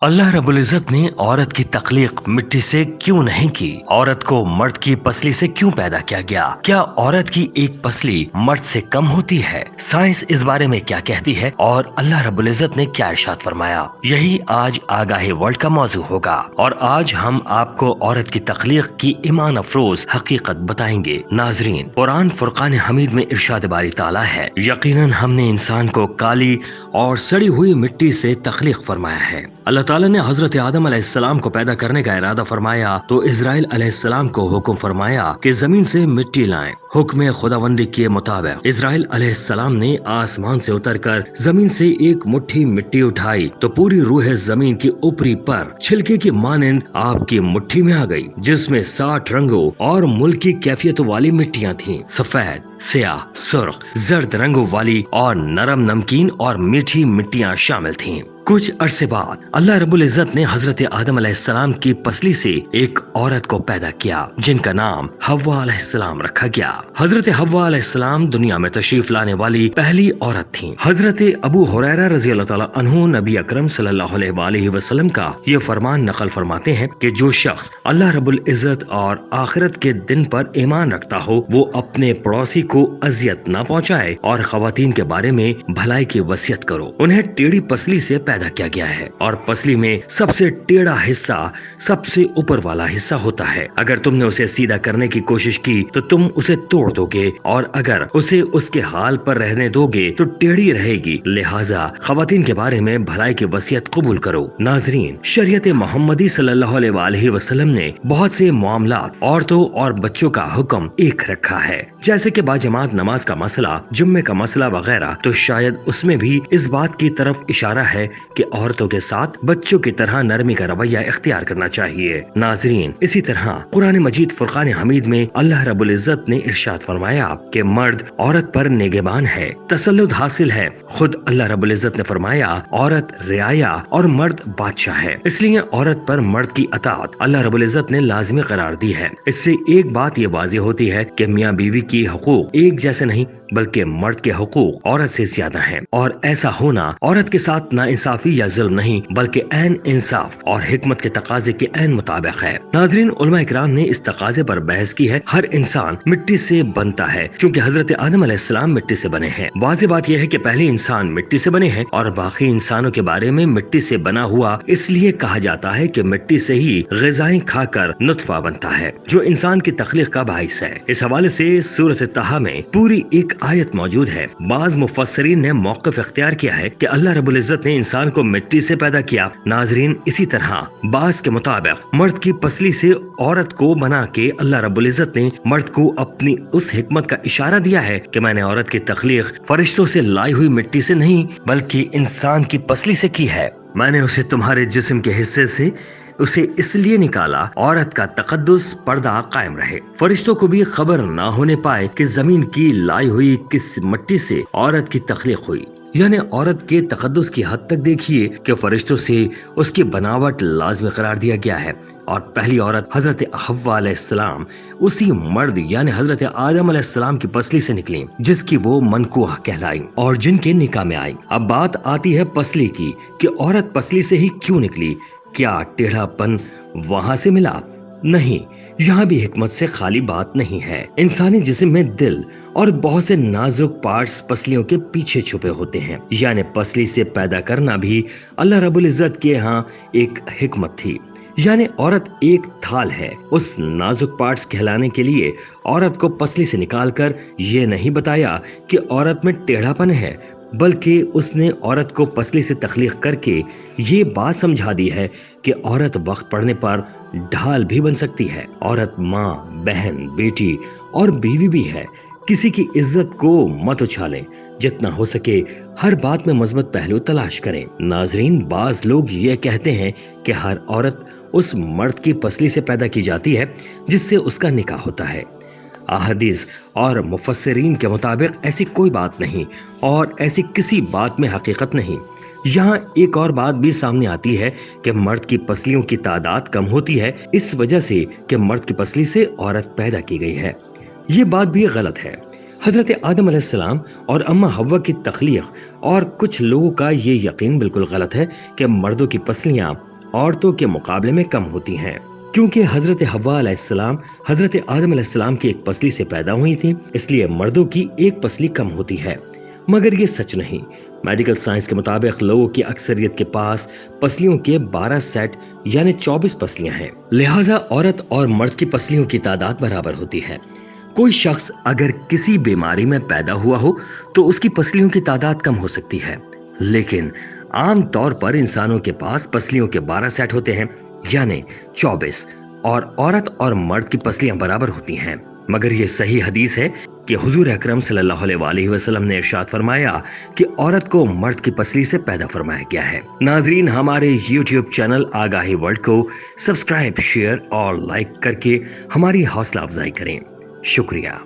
अल्लाह रब्बुल इज़्ज़त ने औरत की तख्लीक मिट्टी से क्यों नहीं की? औरत को मर्द की पसली से क्यों पैदा किया गया? क्या औरत की एक पसली मर्द से कम होती है? साइंस इस बारे में क्या कहती है और अल्लाह रब्बुल इज़्ज़त ने क्या इरशाद फरमाया? यही आज आगाही वर्ल्ड का मौजू होगा और आज हम आपको औरत की तख्लीक की ईमान अफरोज हकीकत बताएंगे। नाजरीन, कुरान फुरकान हमीद में इरशाद बारी ताला है, यकीनन हमने इंसान को काली और सड़ी हुई मिट्टी से तख्लीक फरमाया है। अल्लाह ताला ने हजरत आदम अलैहिस्सलाम को पैदा करने का इरादा फरमाया तो इजराइल अलैहिस्सलाम को हुक्म फरमाया कि जमीन से मिट्टी लाएं। हुक्म खुदावंदी के मुताबिक इजराइल अलैहिस्सलाम ने आसमान से उतरकर जमीन से एक मुट्ठी मिट्टी उठाई तो पूरी रूह जमीन की ऊपरी पर छिलके की मानंद आपकी मुट्ठी में आ गई, जिसमें 60 रंगों और मुल्की कैफियतों वाली मिट्टियाँ थीं। सफेद, स्याह, सुर्ख, जर्द रंगों वाली और नरम, नमकीन और मीठी मिट्टियाँ शामिल थीं। कुछ अरसे बाद अल्लाह रब्बुल इज़्ज़त ने हजरत आदम अलैहिस्सलाम की पसली से एक औरत को पैदा किया जिनका नाम हव्वा अलैहिस्सलाम रखा गया। हजरत हव्वा अलैहिस्सलाम दुनिया में तशरीफ लाने वाली पहली औरत थीं। हजरत अबू हुरैरा रज़ी अल्लाह ताला अन्हु नबी अकरम सल्लल्लाहु अलैहि वसल्लम का ये फरमान नकल फरमाते हैं कि जो शख्स अल्लाह रब्बुल इज़्ज़त और आखिरत के दिन पर ईमान रखता हो वो अपने पड़ोसी को अजियत न पहुँचाए और खवातीन के बारे में भलाई की वसीयत करो। उन्हें टेढ़ी पसली से पैदा किया गया है और पसली में सबसे टेढ़ा हिस्सा सबसे ऊपर वाला हिस्सा होता है। अगर तुमने उसे सीधा करने की कोशिश की तो तुम उसे तोड़ दोगे और अगर उसे उसके हाल पर रहने दोगे तो टेढ़ी रहेगी। लिहाजा खवातीन के बारे में भलाई की वसीयत कबूल करो। नाजरीन, शरीयत मोहम्मदी सल्लल्लाहु अलैहि वसल्लम ने बहुत से मामलात, औरतों और बच्चों का हुक्म एक रखा है, जैसे कि बाजमात नमाज का मसला, जुम्मे का मसला वगैरह। तो शायद उसमें भी इस बात की तरफ इशारा है कि औरतों के साथ बच्चों की तरह नरमी का रवैया इख्तियार करना चाहिए। नाजरीन, इसी तरह कुरान मजीद फुरकान हमीद में अल्लाह रब्बुल इज़्ज़त ने इरशाद फरमाया कि मर्द औरत पर निगहबान है, तसल्लुत हासिल है। खुद अल्लाह रब्बुल इज़्ज़त ने फरमाया औरत रियाया और मर्द बादशाह है, इसलिए औरत पर मर्द की अताअत अल्लाह रब्बुल इज़्ज़त ने लाज़मी करार दी है। इससे एक बात ये वाज़ेह होती है कि मियाँ बीवी की हुकूक एक जैसे नहीं बल्कि मर्द के हुकूक औरत से ज्यादा हैं और ऐसा होना औरत के साथ नाइंसाफी या जुल्म नहीं बल्कि ऐन इंसाफ और हिकमत के तकाजे के ऐन मुताबिक है। नाजरीन, उलमा इकराम ने इस तकाजे पर बहस की है। हर इंसान मिट्टी से बनता है क्योंकि हजरत आदम अलैहिस्सलाम मिट्टी से बने हैं। वाज़ेह बात यह है कि पहले इंसान मिट्टी से बने हैं और बाकी इंसानों के बारे में मिट्टी से बना हुआ इसलिए कहा जाता है कि मिट्टी से ही ग़िज़ाएं खाकर नुत्फा बनता है जो इंसान की तख्लीक का बाइस है। इस हवाले से सूरत तहा में पूरी एक आयत मौजूद है। बाज़ मुफस्सिरीन ने मौक़िफ़ इख्तियार किया है कि अल्लाह रब्बुल इज़्ज़त ने इंसान को मिट्टी से पैदा किया। नाजरीन, इसी तरह बाज़ के मुताबिक मर्द की पसली से औरत को बना के अल्लाह रब्बुल इज़्ज़त ने मर्द को अपनी उस हिकमत का इशारा दिया है कि मैंने औरत की तख्लीक फरिश्तों से लाई हुई मिट्टी से नहीं बल्कि इंसान की पसली से की है। मैंने उसे तुम्हारे जिस्म के हिस्से से उसे इसलिए निकाला औरत का तकद्दुस पर्दा कायम रहे, फरिश्तों को भी खबर ना होने पाए कि जमीन की लाई हुई किस मिट्टी से औरत की तख्लीक हुई। यानी औरत के तकद्दुस की हद तक देखिए कि फरिश्तों से उसकी बनावट लाज़मी करार दिया गया है और पहली औरत हजरत हव्वा अलैहिस्सलाम उसी मर्द यानी हजरत आदम अलैहिस्सलाम की पसली से निकली जिसकी वो मनकूह कहलाई और जिनके निकाह में आई। अब बात आती है पसली की कि औरत पसली से ही क्यों निकली। क्या टेढ़ापन वहां से मिला? नहीं, यहाँ भी हिकमत से खाली बात नहीं है। इंसानी जिस्म में दिल और बहुत से नाजुक पार्ट्स पसलियों के पीछे छुपे होते हैं। यानी पसली से पैदा करना भी अल्लाह रब्बुल इज़्ज़त के यहाँ एक हिकमत थी। यानी औरत एक थाल है। उस नाजुक पार्ट्स कहलाने के लिए औरत को पसली से निकालकर ये नहीं बताया कि औरत में टेढ़ापन है, बल्कि उसने औरत को पसली से तख्लीक करके ये बात समझा दी है कि औरत वक्त पड़ने पर ढाल भी बन सकती है। औरत माँ, बहन, बेटी और बीवी भी है। किसी की इज्जत को मत उछालें, जितना हो सके हर बात में मजबूत पहलू तलाश करें। नाजरीन, बाज लोग ये कहते हैं कि हर औरत उस मर्द की पसली से पैदा की जाती है जिससे उसका निकाह होता है। अहादीस और मुफस्सिरीन के मुताबिक ऐसी कोई बात नहीं और ऐसी किसी बात में हकीकत नहीं। यहाँ एक और बात भी सामने आती है कि मर्द की पसलियों की तादाद कम होती है इस वजह से कि मर्द की पसली से औरत पैदा की गई है। ये बात भी गलत है। हजरत आदम अलैहिस्सलाम और अम्मा हव्वा की तख्लीक और कुछ लोगों का ये यकीन बिल्कुल गलत है कि मर्दों की पसलियां औरतों के मुकाबले में कम होती हैं, क्योंकि हजरत हव्वा अलैहिस्सलाम हजरत आदम अलैहिस्सलाम की एक पसली से पैदा हुई थी, इसलिए मर्दों की एक पसली कम होती है। मगर ये सच नहीं। मेडिकल साइंस के मुताबिक लोगों की अक्सरियत के पास पसलियों के 12 सेट यानी 24 पसलियां हैं। लिहाजा औरत और मर्द की पसलियों की तादाद बराबर होती है। कोई शख्स अगर किसी बीमारी में पैदा हुआ हो तो उसकी पसलियों की तादाद कम हो सकती है, लेकिन आम तौर पर इंसानों के पास पसलियों के 12 सेट होते हैं यानी 24, और औरत और मर्द की पसलियां बराबर होती हैं। मगर ये सही हदीस है कि हुजूर अकरम सल्लल्लाहु अलैहि वसल्लम ने इरशाद फरमाया कि औरत को मर्द की पसली से पैदा फरमाया गया है। नाजरीन, हमारे YouTube चैनल आगाही वर्ल्ड को सब्सक्राइब, शेयर और लाइक करके हमारी हौसला अफजाई करें। शुक्रिया।